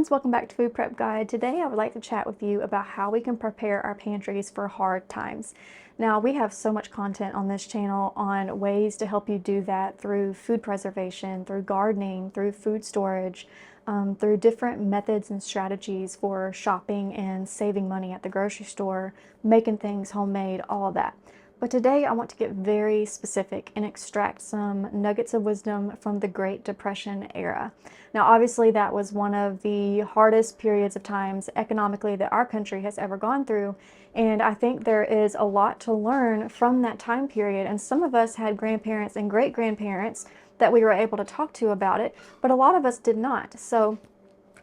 friends, welcome back to Food Prep Guide. Today I would like to chat with you about how we can prepare our pantries for hard times. Now we have so much content on this channel on ways to help you do that through food preservation, through gardening, through food storage, through different methods and strategies for shopping and saving money at the grocery store, making things homemade, all of that. But today I want to get very specific and extract some nuggets of wisdom from the Great Depression era. Now, obviously, that was one of the hardest periods of times economically that our country has ever gone through. And I think there is a lot to learn from that time period. And some of us had grandparents and great-grandparents that we were able to talk to about it, but a lot of us did not. So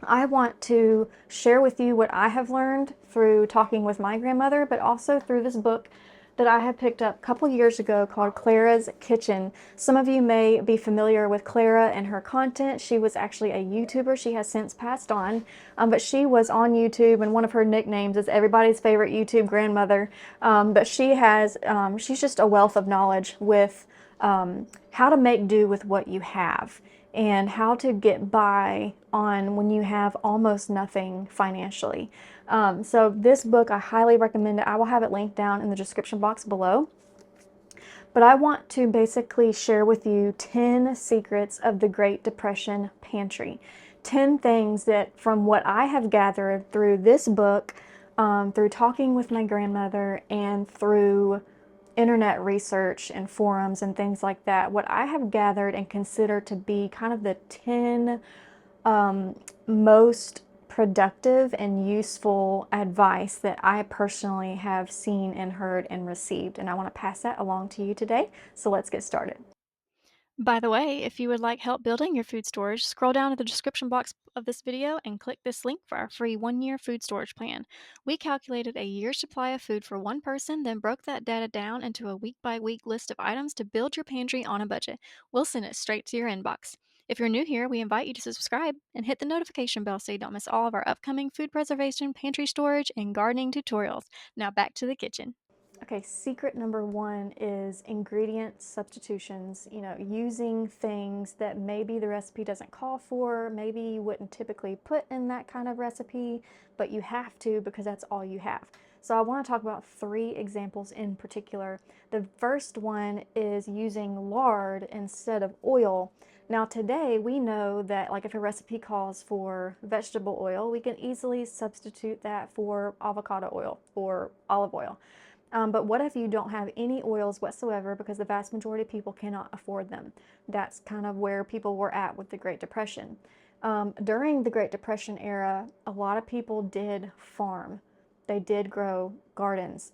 I want to share with you what I have learned through talking with my grandmother, but also through this book that I had picked up a couple years ago called Clara's Kitchen. Some of you may be familiar with Clara and her content. She was actually a YouTuber. She has since passed on, but she was on YouTube, and one of her nicknames is everybody's favorite YouTube grandmother. But she's just a wealth of knowledge with how to make do with what you have and how to get by on when you have almost nothing financially. So this book, I highly recommend it. I will have it linked down in the description box below. But I want to basically share with you 10 secrets of the Great Depression pantry. 10 things that, from what I have gathered through this book, through talking with my grandmother, and through internet research and forums and things like that, what I have gathered and considered to be kind of the 10 most productive and useful advice that I personally have seen and heard and received. And I want to pass that along to you today. So let's get started. By the way, if you would like help building your food storage, scroll down to the description box of this video and click this link for our free 1-year food storage plan. We calculated a year's supply of food for one person, then broke that data down into a week-by-week list of items to build your pantry on a budget. We'll send it straight to your inbox. If you're new here, we invite you to subscribe and hit the notification bell so you don't miss all of our upcoming food preservation, pantry storage, and gardening tutorials. Now back to the kitchen. Okay, secret number one is ingredient substitutions. You know, using things that maybe the recipe doesn't call for, maybe you wouldn't typically put in that kind of recipe, but you have to because that's all you have. So I want to talk about 3 examples in particular. The first one is using lard instead of oil. Now today we know that, like, if a recipe calls for vegetable oil, we can easily substitute that for avocado oil or olive oil. But what if you don't have any oils whatsoever, because the vast majority of people cannot afford them? That's kind of where people were at with the Great Depression. During the Great Depression era, a lot of people did farm. They did grow gardens.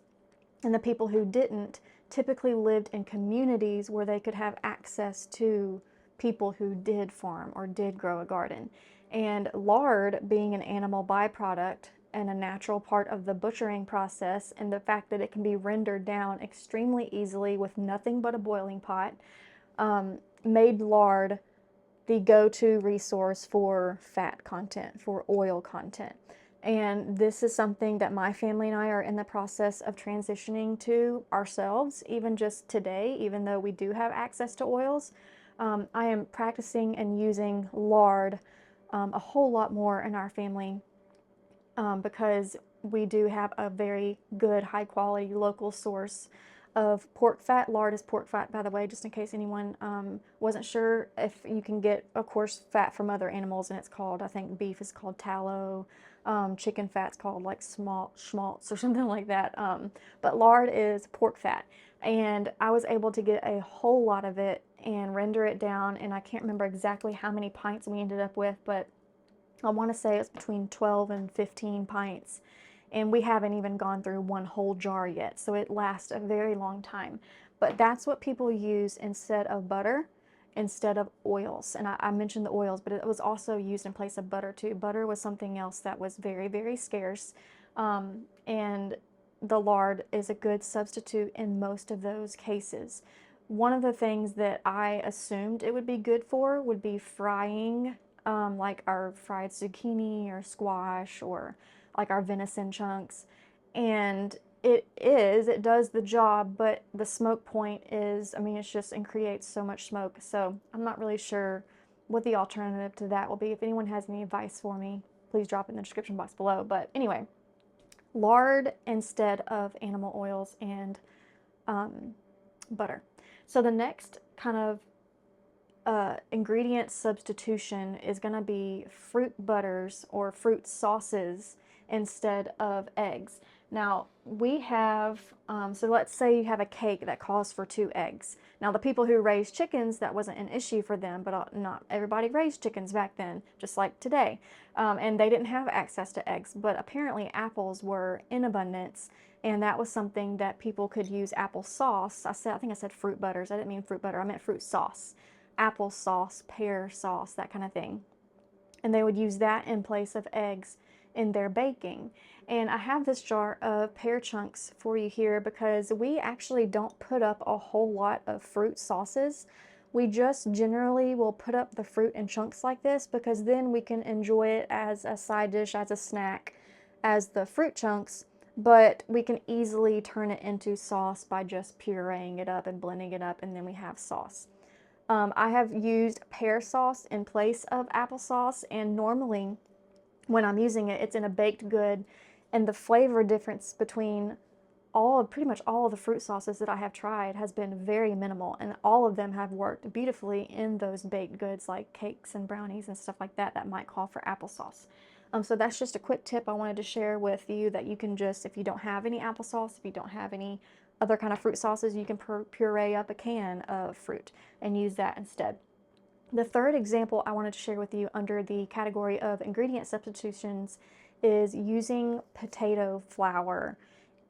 And the people who didn't typically lived in communities where they could have access to people who did farm or did grow a garden. And lard, being an animal byproduct and a natural part of the butchering process, and the fact that it can be rendered down extremely easily with nothing but a boiling pot, made lard the go-to resource for fat content, for oil content. And this is something that my family and I are in the process of transitioning to ourselves, even just today, even though we do have access to oils. I am practicing and using lard a whole lot more in our family because we do have a very good, high quality local source of pork fat. Lard is pork fat, by the way, just in case anyone wasn't sure. If you can get, of course, fat from other animals, and it's called, I think beef is called tallow, chicken fat's called like schmaltz or something like that. But lard is pork fat, and I was able to get a whole lot of it and render it down, and I can't remember exactly how many pints we ended up with, but I want to say it's between 12 and 15 pints, and we haven't even gone through one whole jar yet, so it lasts a very long time. But that's what people use instead of butter, instead of oils. And I mentioned the oils, but it was also used in place of butter too. Butter was something else that was very, very scarce, and the lard is a good substitute in most of those cases. One of the things that I assumed it would be good for would be frying, like our fried zucchini or squash, or like our venison chunks. And it does the job, but the smoke point is, I mean, it's just, and creates so much smoke. So I'm not really sure what the alternative to that will be. If anyone has any advice for me, please drop it in the description box below. But anyway, lard instead of animal oils and butter. So the next kind of ingredient substitution is going to be fruit butters or fruit sauces instead of eggs. Now we have, so let's say you have a cake that calls for 2 eggs. Now the people who raised chickens, that wasn't an issue for them, but not everybody raised chickens back then, just like today. And they didn't have access to eggs, but apparently apples were in abundance, and that was something that people could use apple sauce. I think I said fruit butters. I didn't mean fruit butter, I meant fruit sauce. Apple sauce, pear sauce, that kind of thing. And they would use that in place of eggs in their baking. And I have this jar of pear chunks for you here because we actually don't put up a whole lot of fruit sauces. We just generally will put up the fruit in chunks like this because then we can enjoy it as a side dish, as a snack, as the fruit chunks, but we can easily turn it into sauce by just pureeing it up and blending it up, and then we have sauce. I have used pear sauce in place of applesauce, and normally when I'm using it, it's in a baked good, and the flavor difference between pretty much all of the fruit sauces that I have tried has been very minimal, and all of them have worked beautifully in those baked goods like cakes and brownies and stuff like that that might call for applesauce. So that's just a quick tip I wanted to share with you, that you can just, if you don't have any applesauce, if you don't have any other kind of fruit sauces, you can puree up a can of fruit and use that instead. The third example I wanted to share with you under the category of ingredient substitutions is using potato flour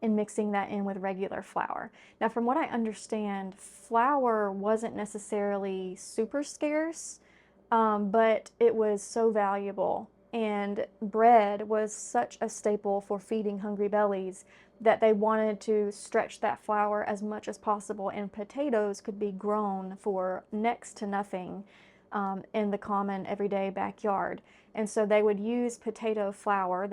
and mixing that in with regular flour. Now, from what I understand, flour wasn't necessarily super scarce, but it was so valuable, and bread was such a staple for feeding hungry bellies that they wanted to stretch that flour as much as possible, and potatoes could be grown for next to nothing in the common everyday backyard. And so they would use potato flour,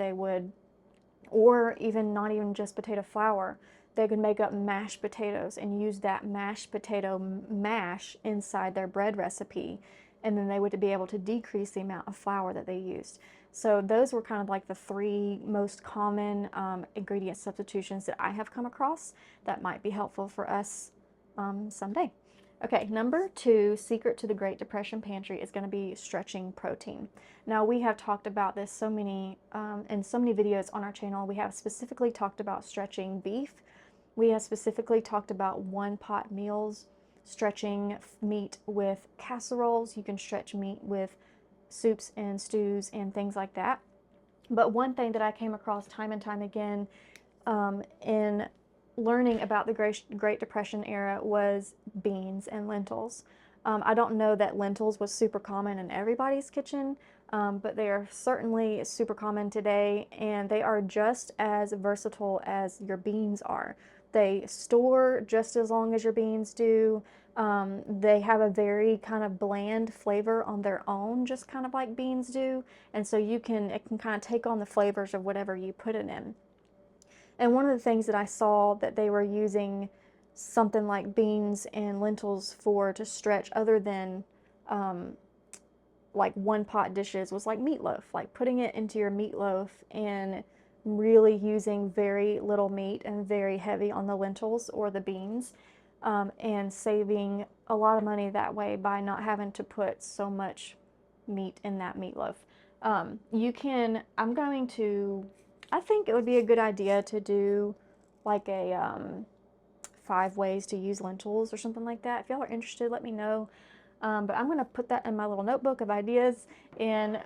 or even not even just potato flour, they could make up mashed potatoes and use that mashed potato mash inside their bread recipe, and then they would be able to decrease the amount of flour that they used. So those were kind of like the 3 most common ingredient substitutions that I have come across that might be helpful for us someday. Okay, number 2 secret to the Great Depression pantry is going to be stretching protein. Now, we have talked about this in so many videos on our channel. We have specifically talked about stretching beef. We have specifically talked about one-pot meals, stretching meat with casseroles. You can stretch meat with soups and stews and things like that. But one thing that I came across time and time again in learning about the Great Depression era was beans and lentils. I don't know that lentils was super common in everybody's kitchen, but they are certainly super common today, and they are just as versatile as your beans are. They store just as long as your beans do. They have a very kind of bland flavor on their own, just kind of like beans do, and so it can kind of take on the flavors of whatever you put it in. And one of the things that I saw that they were using something like beans and lentils for to stretch, other than like one-pot dishes, was like meatloaf, like putting it into your meatloaf and really using very little meat and very heavy on the lentils or the beans, and saving a lot of money that way by not having to put so much meat in that meatloaf. I think it would be a good idea to do like a 5 ways to use lentils or something like that. If y'all are interested, let me know. But I'm going to put that in my little notebook of ideas, and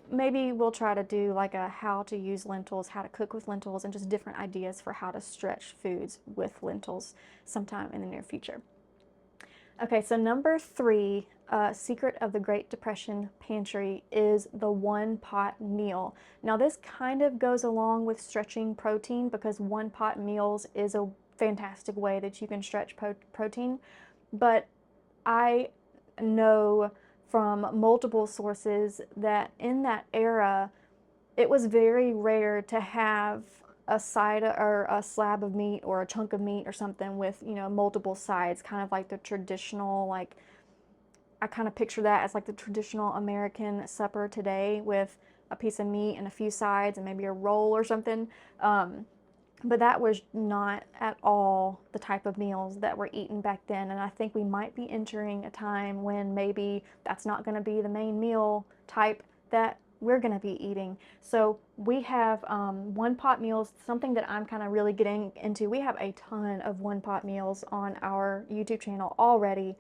maybe we'll try to do like a how to use lentils, how to cook with lentils, and just different ideas for how to stretch foods with lentils sometime in the near future. Okay, so number 3 secret of the Great Depression pantry is the one-pot meal. Now, this kind of goes along with stretching protein, because one-pot meals is a fantastic way that you can stretch protein, but I know from multiple sources that in that era, it was very rare to have a side or a slab of meat or a chunk of meat or something with, multiple sides, kind of like the traditional, like, I kind of picture that as like the traditional American supper today with a piece of meat and a few sides and maybe a roll or something. But that was not at all the type of meals that were eaten back then. And I think we might be entering a time when maybe that's not going to be the main meal type that we're going to be eating. So we have one pot meals, something that I'm kind of really getting into. We have a ton of one pot meals on our YouTube channel already.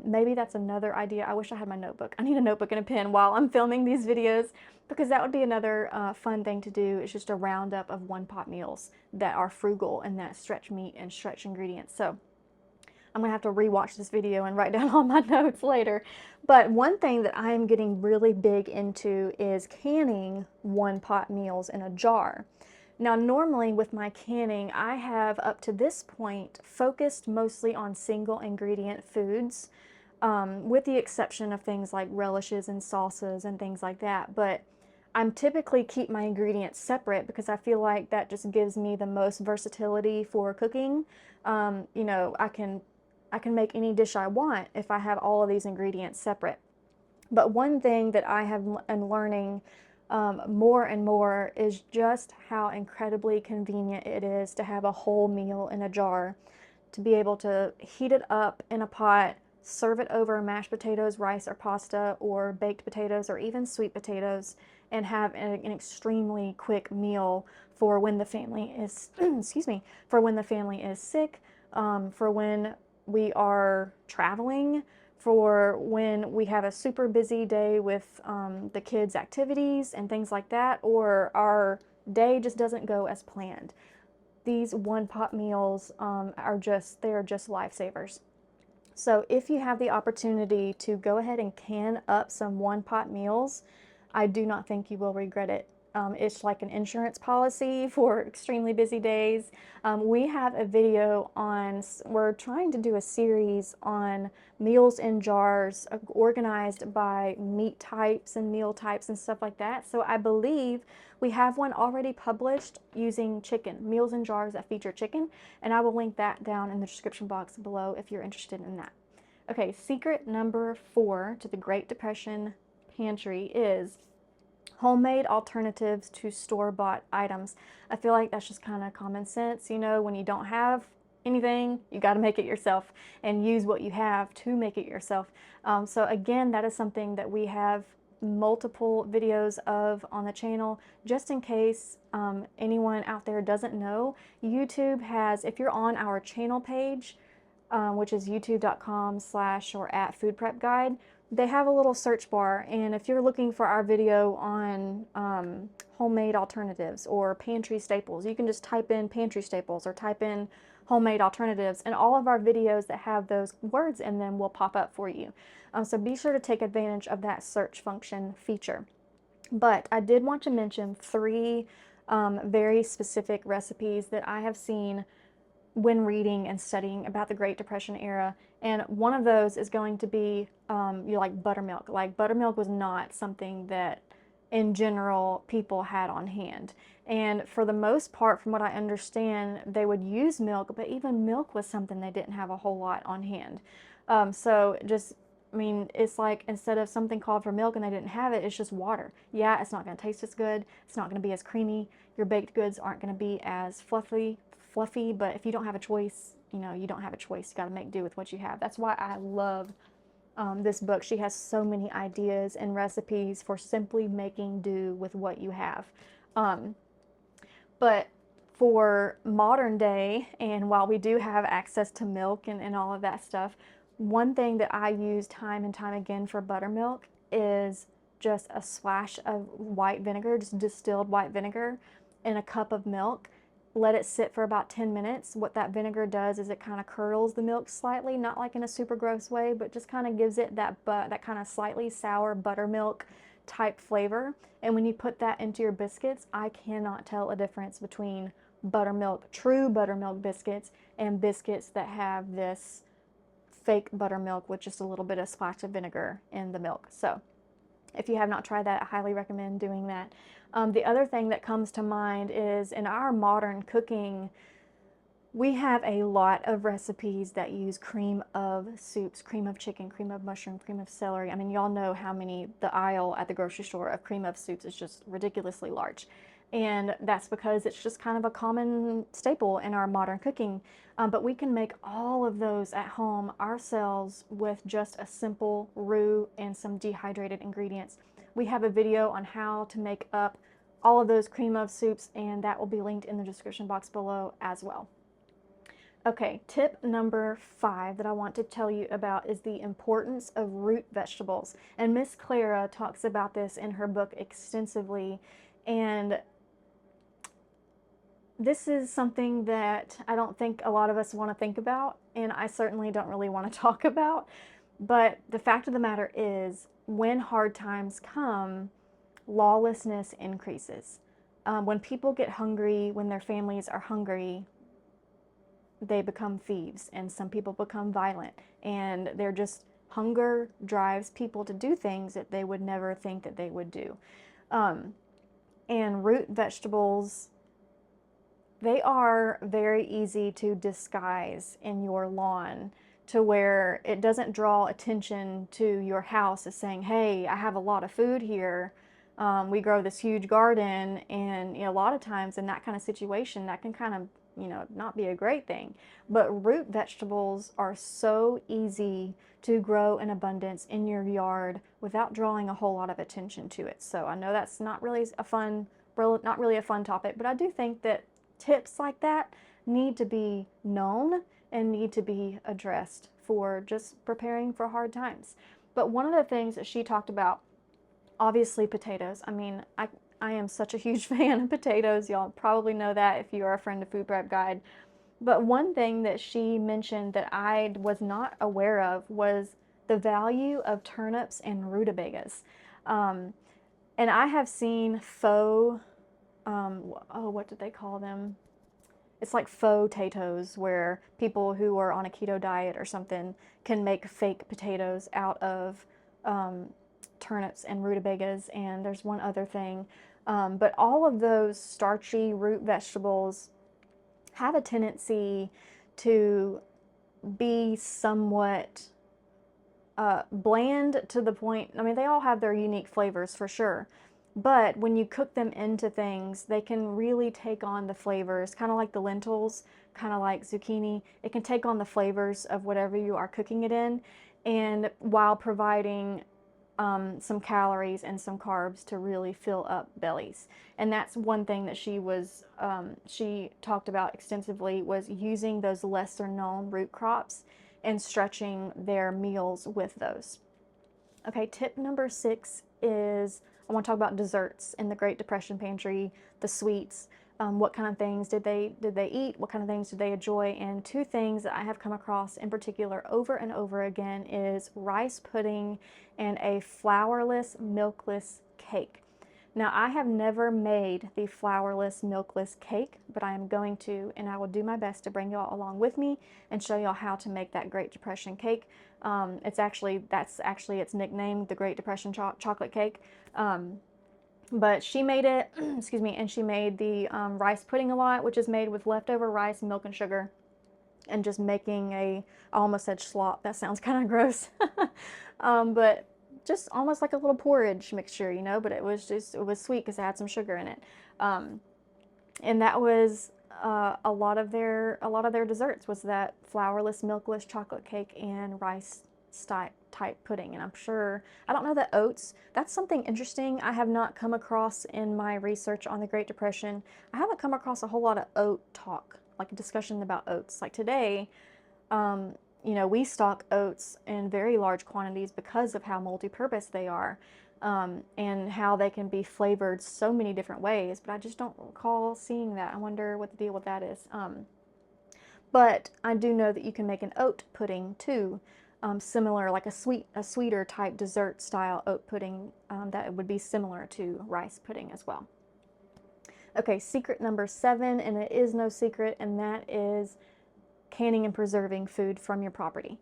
Maybe that's another idea. I wish I had my notebook. I need a notebook and a pen while I'm filming these videos, because that would be another fun thing to do. It's just a roundup of one pot meals that are frugal and that stretch meat and stretch ingredients. So I'm gonna have to rewatch this video and write down all my notes later. But one thing that I'm getting really big into is canning one pot meals in a jar. Now, normally with my canning, I have up to this point focused mostly on single ingredient foods, with the exception of things like relishes and salsas and things like that. But I'm typically keep my ingredients separate because I feel like that just gives me the most versatility for cooking. You know, I can make any dish I want if I have all of these ingredients separate. But one thing that I am learning more and more is just how incredibly convenient it is to have a whole meal in a jar, to be able to heat it up in a pot, serve it over mashed potatoes, rice, or pasta, or baked potatoes, or even sweet potatoes, and have an extremely quick meal for when the family is, excuse me, for when the family is sick, for when we are traveling, for when we have a super busy day with the kids' activities and things like that, or our day just doesn't go as planned. These one pot meals are just lifesavers. So if you have the opportunity to go ahead and can up some one pot meals, I do not think you will regret it. It's like an insurance policy for extremely busy days. We have a video on, we're trying to do a series on meals in jars organized by meat types and meal types and stuff like that. So I believe we have one already published using chicken, meals in jars that feature chicken, and I will link that down in the description box below if you're interested in that. Okay, secret number 4 to the Great Depression pantry is homemade alternatives to store-bought items. I feel like that's just kind of common sense. You know, when you don't have anything, you got to make it yourself and use what you have to make it yourself. So again, that is something that we have multiple videos of on the channel. Just in case anyone out there doesn't know, YouTube has, if you're on our channel page, which is youtube.com/or@foodprepguide, they have a little search bar, and if you're looking for our video on homemade alternatives or pantry staples, you can just type in pantry staples or type in homemade alternatives, and all of our videos that have those words in them will pop up for you. So be sure to take advantage of that search function feature. But I did want to mention 3 very specific recipes that I have seen when reading and studying about the Great Depression era, and one of those is going to be like buttermilk. Like, buttermilk was not something that in general people had on hand, and for the most part, from what I understand, they would use milk, but even milk was something they didn't have a whole lot on hand. So just, I mean, it's like instead of something called for milk and they didn't have it, it's just water. Yeah, it's not going to taste as good, it's not going to be as creamy, your baked goods aren't going to be as fluffy, but if you don't have a choice, you know, you don't have a choice. You got to make do with what you have. That's why I love this book. She has so many ideas and recipes for simply making do with what you have. But for modern day, and while we do have access to milk and all of that stuff, one thing that I use time and time again for buttermilk is just a splash of white vinegar, just distilled white vinegar in a cup of milk. Let it sit for about 10 minutes. What that vinegar does is it kind of curdles the milk slightly, not like in a super gross way, but just kind of gives it that kind of slightly sour buttermilk type flavor. And when you put that into your biscuits, I cannot tell a difference between buttermilk, true buttermilk biscuits, and biscuits that have this fake buttermilk with just a little bit of splash of vinegar in the milk. So if you have not tried that, I highly recommend doing that. The other thing that comes to mind is in our modern cooking, We have a lot of recipes that use cream of soups, cream of chicken, cream of mushroom, cream of celery. I mean, y'all know how many, the aisle at the grocery store of cream of soups is just ridiculously large. And that's because it's just kind of a common staple in our modern cooking. But we can make all of those at home ourselves with just a simple roux and some dehydrated ingredients. We have a video on how to make up all of those cream of soups, and that will be linked in the description box below as well. Okay, tip number 5 that I want to tell you about is the importance of root vegetables. And Miss Clara talks about this in her book extensively. And this is something that I don't think a lot of us want to think about, and I certainly don't really want to talk about. But the fact of the matter is, when hard times come, lawlessness increases. When people get hungry, when their families are hungry, they become thieves, and some people become violent, and they're just, hunger drives people to do things that they would never think that they would do. And root vegetables, they are very easy to disguise in your lawn to where it doesn't draw attention to your house as saying, hey, I have a lot of food here. We grow this huge garden, and a lot of times in that kind of situation, that can kind of not be a great thing. But root vegetables are so easy to grow in abundance in your yard without drawing a whole lot of attention to it. So I know that's not really a fun topic, but I do think that tips like that need to be known and need to be addressed for just preparing for hard times. But one of the things that she talked about, obviously potatoes. I mean, I am such a huge fan of potatoes. Y'all probably know that if you are a friend of Food Prep Guide. But one thing that she mentioned that I was not aware of was the value of turnips and rutabagas. And I have seen faux, what did they call them? It's like faux potatoes, where people who are on a keto diet or something can make fake potatoes out of turnips and rutabagas, and there's one other thing. But all of those starchy root vegetables have a tendency to be somewhat bland to the point, I mean, they all have their unique flavors for sure, but when you cook them into things, they can really take on the flavors, kind of like the lentils, kind of like zucchini. It can take on the flavors of whatever you are cooking it in, and while providing some calories and some carbs to really fill up bellies. And that's one thing that she talked about extensively, was using those lesser known root crops and stretching their meals with those. Okay, tip number 6 is, I want to talk about desserts in the Great Depression pantry, the sweets. What kind of things did they eat? What kind of things did they enjoy? And 2 things that I have come across in particular over and over again is rice pudding and a flourless, milkless cake. Now, I have never made the flourless, milkless cake, but I am going to, and I will do my best to bring y'all along with me and show y'all how to make that Great Depression cake. That's actually its nickname, the Great Depression chocolate cake. But she made it, excuse me, and she made the rice pudding a lot, which is made with leftover rice, milk, and sugar, and just making I almost said slop, that sounds kind of gross, but just almost like a little porridge mixture, but it was sweet because it had some sugar in it. And that was a lot of their desserts, was that flourless, milkless chocolate cake and rice type pudding. And I'm sure, I don't know that oats, that's something interesting I have not come across in my research on the Great Depression. I haven't come across a whole lot of oat talk, like a discussion about oats. Like today, we stock oats in very large quantities because of how multi-purpose they are, and how they can be flavored so many different ways, but I just don't recall seeing that. I wonder what the deal with that is. But I do know that you can make an oat pudding too, similar, like a sweeter type dessert style oat pudding, that would be similar to rice pudding as well. Okay, secret number 7, and it is no secret, and that is canning and preserving food from your property.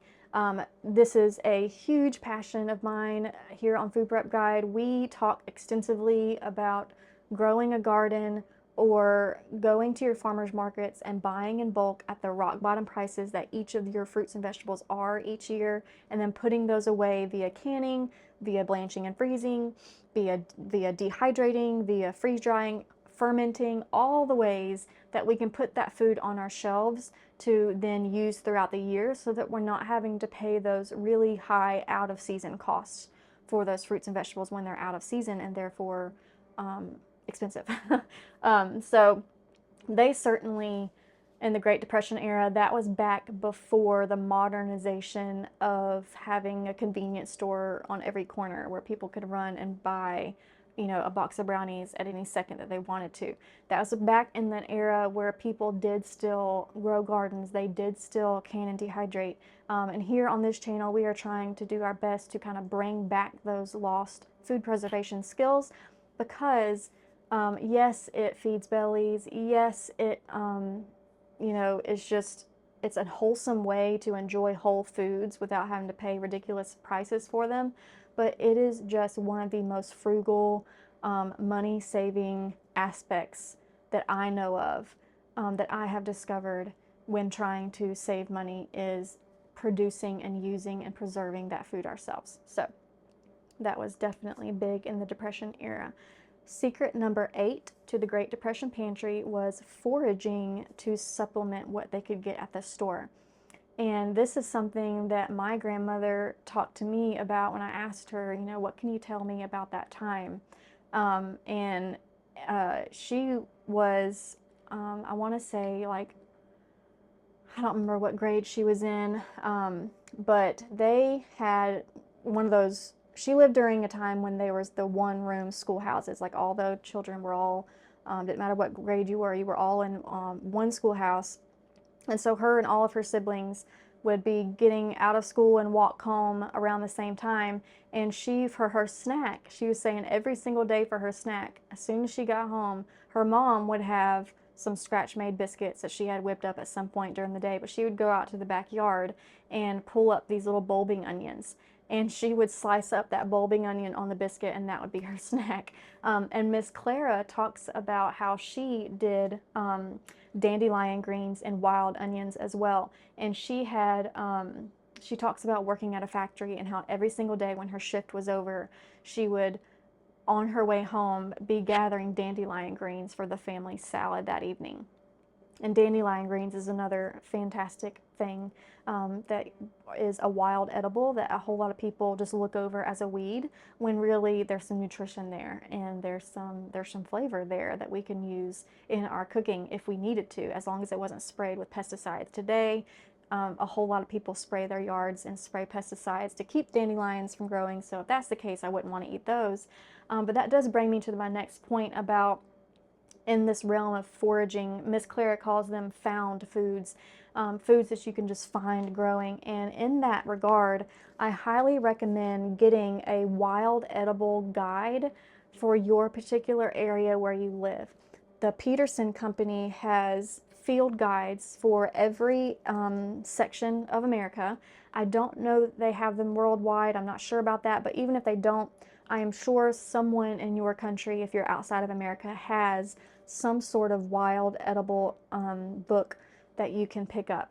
This is a huge passion of mine here on Food Prep Guide. We talk extensively about growing a garden, or going to your farmers markets and buying in bulk at the rock bottom prices that each of your fruits and vegetables are each year, and then putting those away via canning, via blanching and freezing, via dehydrating, via freeze drying, fermenting, all the ways that we can put that food on our shelves to then use throughout the year, so that we're not having to pay those really high out of season costs for those fruits and vegetables when they're out of season, and therefore expensive. So they certainly, in the Great Depression era, that was back before the modernization of having a convenience store on every corner where people could run and buy, you know, a box of brownies at any second that they wanted to. That was back in that era where people did still grow gardens, they did still can and dehydrate. And here on this channel, we are trying to do our best to kind of bring back those lost food preservation skills, because yes, it feeds bellies. Yes, it, you know, it's a wholesome way to enjoy whole foods without having to pay ridiculous prices for them. But it is just one of the most frugal, money-saving aspects that I know of, that I have discovered when trying to save money, is producing and using and preserving that food ourselves. So that was definitely big in the Depression era. Secret number 8 to the Great Depression pantry was foraging to supplement what they could get at the store. And this is something that my grandmother talked to me about when I asked her, you know, what can you tell me about that time? And she was, I want to say, like, I don't remember what grade she was in, but they had one of those. She lived during a time when there was the one-room schoolhouses. Like, all the children were all, didn't matter what grade you were all in one schoolhouse. And so her and all of her siblings would be getting out of school and walk home around the same time. And she, for her snack, she was saying every single day for her snack, as soon as she got home, her mom would have some scratch-made biscuits that she had whipped up at some point during the day, but she would go out to the backyard and pull up these little bulbing onions. And she would slice up that bulbing onion on the biscuit, and that would be her snack. And Miss Clara talks about how she did dandelion greens and wild onions as well. And she had, she talks about working at a factory and how every single day when her shift was over, she would, on her way home, be gathering dandelion greens for the family salad that evening. And dandelion greens is another fantastic thing, that is a wild edible that a whole lot of people just look over as a weed, when really there's some nutrition there, and there's some flavor there that we can use in our cooking if we needed to, as long as it wasn't sprayed with pesticides. Today, a whole lot of people spray their yards and spray pesticides to keep dandelions from growing, so if that's the case, I wouldn't want to eat those. But that does bring me to my next point about, in this realm of foraging, Miss Clara calls them found foods, foods that you can just find growing. And in that regard, I highly recommend getting a wild edible guide for your particular area where you live. The Peterson Company has field guides for every section of America. I don't know that they have them worldwide. I'm not sure about that, but even if they don't, I am sure someone in your country, if you're outside of America, has some sort of wild edible book that you can pick up.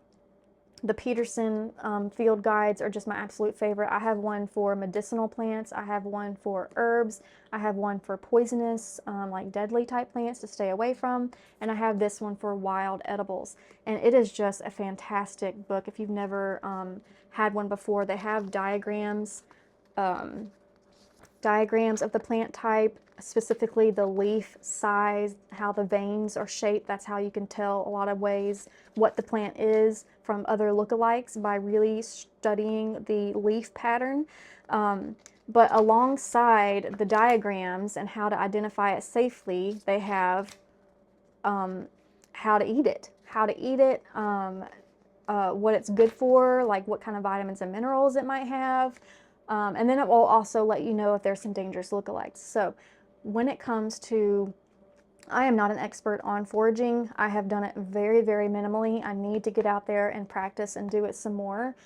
The Peterson field guides are just my absolute favorite. I have one for medicinal plants, I have one for herbs, I have one for poisonous, like deadly type plants to stay away from, and I have this one for wild edibles. And it is just a fantastic book. If you've never had one before, they have diagrams of the plant type, specifically the leaf size, how the veins are shaped. That's how you can tell a lot of ways what the plant is from other lookalikes, by really studying the leaf pattern. But alongside the diagrams and how to identify it safely, they have how to eat it, what it's good for, like what kind of vitamins and minerals it might have. And then it will also let you know if there's some dangerous lookalikes. So when it comes to, I am not an expert on foraging. I have done it very, very minimally. I need to get out there and practice and do it some more.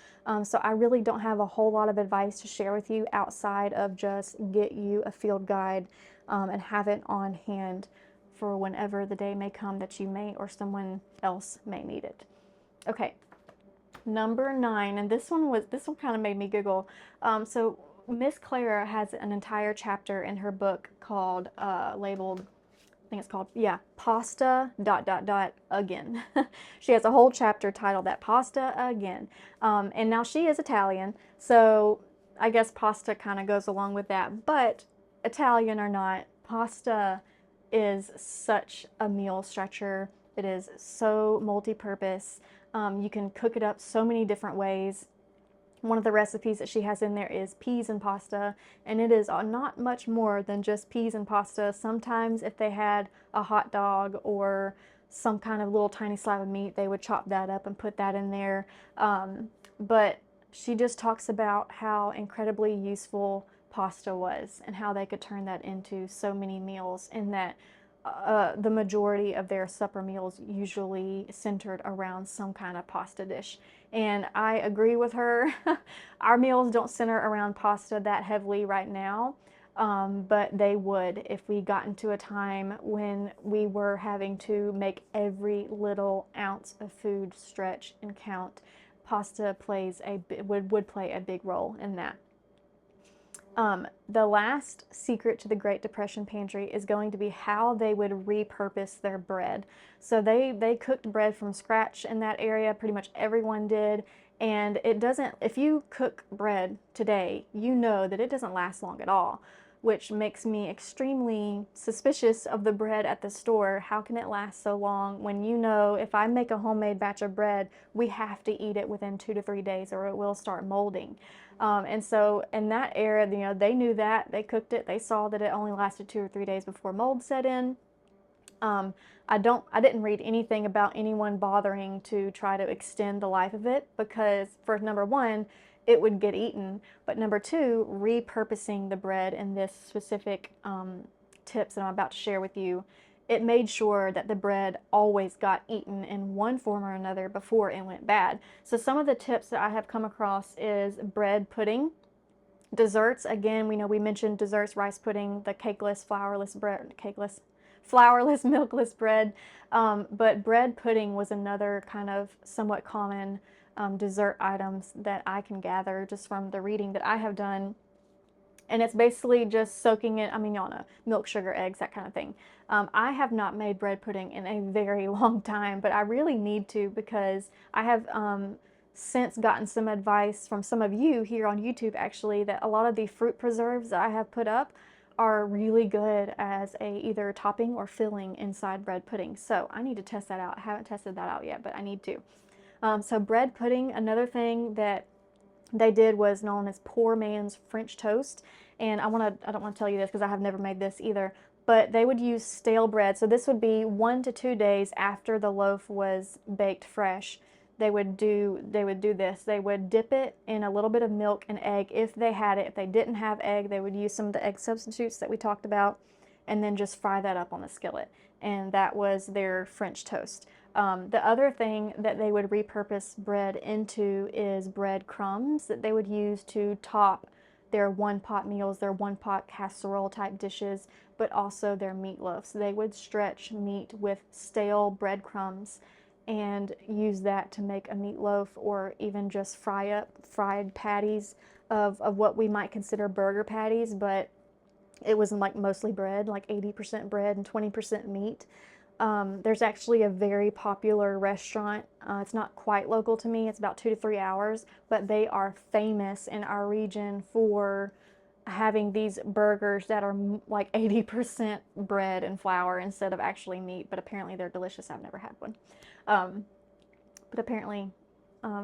So I really don't have a whole lot of advice to share with you outside of just get you a field guide and have it on hand for whenever the day may come that you may or someone else may need it. Okay, number 9, and this one kind of made me giggle. So Miss Clara has an entire chapter in her book called labeled, I think it's called, yeah, pasta again. She has a whole chapter titled that, pasta again. And now she is Italian, so I guess pasta kind of goes along with that. But Italian or not, pasta is such a meal stretcher. It is so multi-purpose. You can cook it up so many different ways. One of the recipes that she has in there is peas and pasta, and it is not much more than just peas and pasta. Sometimes if they had a hot dog or some kind of little tiny slab of meat, they would chop that up and put that in there. But she just talks about how incredibly useful pasta was and how they could turn that into so many meals, and that the majority of their supper meals usually centered around some kind of pasta dish. And I agree with her. Our meals don't center around pasta that heavily right now, but they would if we got into a time when we were having to make every little ounce of food stretch and count. Pasta would play a big role in that. The last secret to the Great Depression pantry is going to be how they would repurpose their bread. So they cooked bread from scratch in that area. Pretty much everyone did. And it doesn't, if you cook bread today, you know that it doesn't last long at all, which makes me extremely suspicious of the bread at the store. How can it last so long when you know if I make a homemade batch of bread, we have to eat it within 2 to 3 days or it will start molding. And so in that era, you know, they knew that, they cooked it, they saw that it only lasted 2 or 3 days before mold set in. I didn't read anything about anyone bothering to try to extend the life of it, because for number one, it would get eaten, but number two, repurposing the bread in this specific tips that I'm about to share with you, it made sure that the bread always got eaten in one form or another before it went bad. So some of the tips that I have come across is bread pudding. Desserts, again, we mentioned desserts, rice pudding, the cakeless, flourless, milkless bread, but bread pudding was another kind of somewhat common dessert items that I can gather just from the reading that I have done. And it's basically just soaking it, y'all know, milk, sugar, eggs, that kind of thing. I have not made bread pudding in a very long time, but I really need to, because I have since gotten some advice from some of you here on YouTube, actually, that a lot of the fruit preserves that I have put up are really good as either topping or filling inside bread pudding. So I need to test that out. I haven't tested that out yet, but I need to. So bread pudding, another thing that they did was known as poor man's French toast. And I don't want to tell you this because I have never made this either, but they would use stale bread. So this would be 1 to 2 days after the loaf was baked fresh. They would do this. They would dip it in a little bit of milk and egg if they had it. If they didn't have egg, they would use some of the egg substitutes that we talked about, and then just fry that up on the skillet. And that was their French toast. The other thing that they would repurpose bread into is bread crumbs that they would use to top their one-pot meals, their one-pot casserole type dishes, but also their meatloafs. They would stretch meat with stale breadcrumbs and use that to make a meatloaf, or even just fried patties of what we might consider burger patties, but it was like mostly bread, like 80% bread and 20% meat. There's actually a very popular restaurant. It's not quite local to me. It's about 2 to 3 hours, but they are famous in our region for having these burgers that are like 80% bread and flour instead of actually meat, but apparently they're delicious. I've never had one. But apparently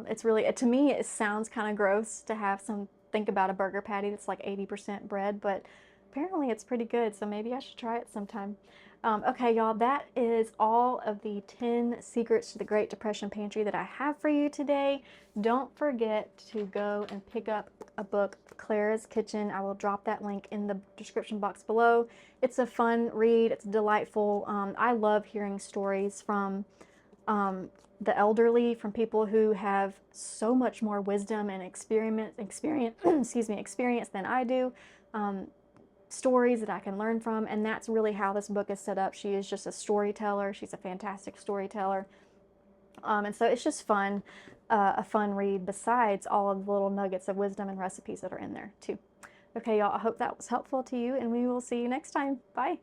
it's really, to me, it sounds kind of gross to think about a burger patty that's like 80% bread, but apparently it's pretty good, so maybe I should try it sometime. Okay, y'all, that is all of the 10 secrets to the Great Depression pantry that I have for you today. Don't forget to go and pick up a book, Clara's Kitchen. I will drop that link in the description box below. It's a fun read. It's delightful. I love hearing stories from the elderly, from people who have so much more wisdom and experience excuse me, experience than I do. stories that I can learn from, and that's really how this book is set up. She is just a storyteller. She's a fantastic storyteller. And so it's just fun, a fun read besides all of the little nuggets of wisdom and recipes that are in there too. Okay, y'all, I hope that was helpful to you, and we will see you next time. Bye.